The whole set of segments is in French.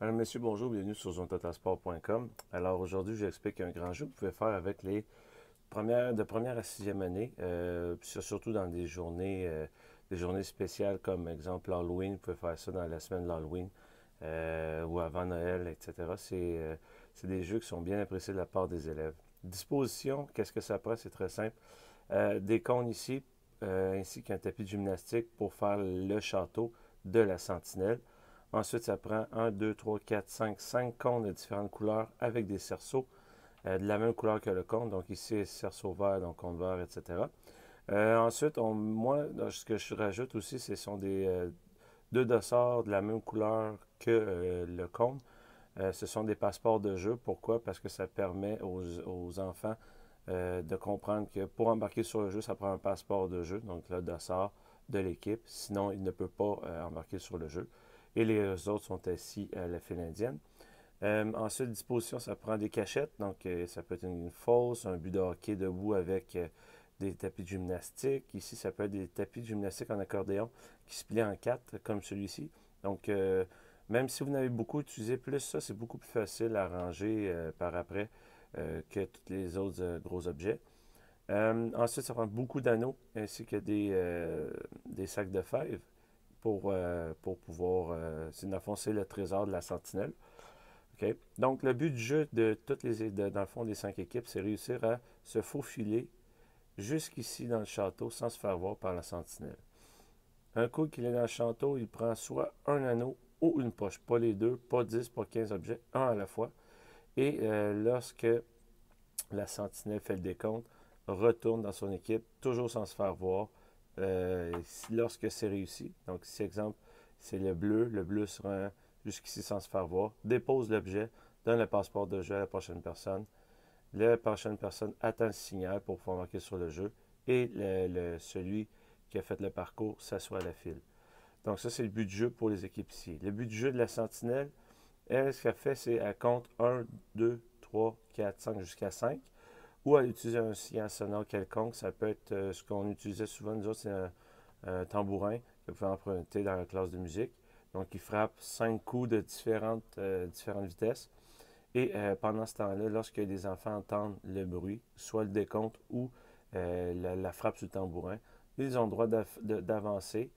Alors, monsieur, bonjour, bienvenue sur zonetotalsport.com. Alors, aujourd'hui, j'explique un grand jeu que vous pouvez faire avec les de première à sixième année, surtout dans des journées spéciales comme, exemple, l'Halloween. Vous pouvez faire ça dans la semaine de l'Halloween ou avant Noël, etc. C'est des jeux qui sont bien appréciés de la part des élèves. Disposition, qu'est-ce que ça prend? C'est très simple. Des cônes ici, ainsi qu'un tapis de gymnastique pour faire le château de la sentinelle. Ensuite, ça prend un, 2, 3, 4, 5 cônes de différentes couleurs avec des cerceaux de la même couleur que le cône. Donc ici, cerceau vert, donc cône vert, etc. Ensuite, moi, ce que je rajoute aussi, ce sont deux dossards de la même couleur que le cône. Ce sont des passeports de jeu. Pourquoi? Parce que ça permet aux enfants de comprendre que pour embarquer sur le jeu, ça prend un passeport de jeu, donc le dossard de l'équipe. Sinon, il ne peut pas embarquer sur le jeu. Et les autres sont assis à la file indienne. Ensuite, disposition, ça prend des cachettes. Donc, ça peut être une fosse, un but de hockey debout avec des tapis de gymnastique. Ici, ça peut être des tapis de gymnastique en accordéon qui se plient en quatre, comme celui-ci. Donc, même si vous n'avez beaucoup utilisé plus ça, c'est beaucoup plus facile à ranger par après que tous les autres gros objets. Ensuite, ça prend beaucoup d'anneaux ainsi que des sacs de fèves pour pouvoir. Dans le fond, c'est le trésor de la sentinelle. OK? Donc, le but du jeu dans le fond des 5 équipes, c'est réussir à se faufiler jusqu'ici dans le château sans se faire voir par la sentinelle. Un coup qu'il est dans le château, il prend soit un anneau ou une poche, pas les deux, pas 10, pas 15 objets, un à la fois. Et lorsque la sentinelle fait le décompte, retourne dans son équipe, toujours sans se faire voir, lorsque c'est réussi. Donc, si, exemple, c'est le bleu sera jusqu'ici sans se faire voir, dépose l'objet, donne le passeport de jeu à la prochaine personne. La prochaine personne attend le signal pour pouvoir marquer sur le jeu et celui qui a fait le parcours s'assoit à la file. Donc, ça, c'est le but du jeu pour les équipes ici. Le but du jeu de la sentinelle, elle, ce qu'elle fait, c'est qu'elle compte 1, 2, 3, 4, 5 jusqu'à 5 ou à utiliser un signal sonore quelconque. Ça peut être ce qu'on utilisait souvent, nous autres, c'est un tambourin que vous pouvez emprunter dans la classe de musique. Donc, il frappe 5 coups de différentes vitesses. Et pendant ce temps-là, lorsque les enfants entendent le bruit, soit le décompte ou la frappe sur le tambourin, ils ont le droit d'avancer.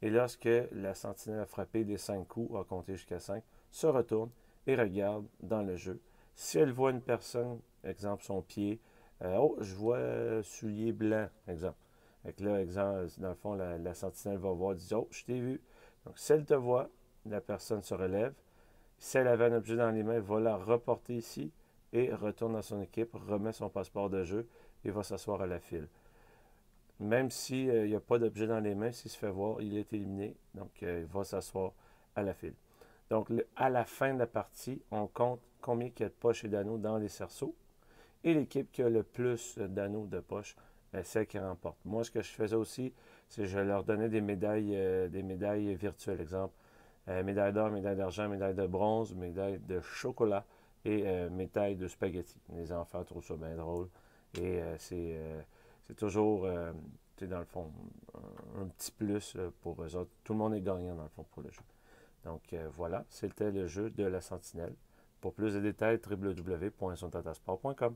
Et lorsque la sentinelle a frappé des 5 coups, a compté jusqu'à 5, se retourne et regarde dans le jeu. Si elle voit une personne, exemple son pied, oh, je vois soulier blanc, exemple. Donc là, exemple, dans le fond, la sentinelle va voir, dit, oh, je t'ai vu. Donc, si elle te voit, la personne se relève. Si elle avait un objet dans les mains, elle va la reporter ici et retourne dans son équipe, remet son passeport de jeu et va s'asseoir à la file. Même s'il n'y a pas d'objet dans les mains, s'il se fait voir, il est éliminé. Donc, il va s'asseoir à la file. Donc, à la fin de la partie, on compte combien il y a de poches et d'anneaux dans les cerceaux. Et l'équipe qui a le plus d'anneaux de poches, c'est celle qui remporte. Moi, ce que je faisais aussi, c'est que je leur donnais des médailles virtuelles. Exemple, médaille d'or, médaille d'argent, médaille de bronze, médaille de chocolat et médaille de spaghetti. Les enfants trouvent ça bien drôle. Et c'est toujours, dans le fond, un petit plus pour eux autres. Tout le monde est gagnant, dans le fond, pour le jeu. Donc voilà, c'était le jeu de la sentinelle. Pour plus de détails, www.sontatasport.com.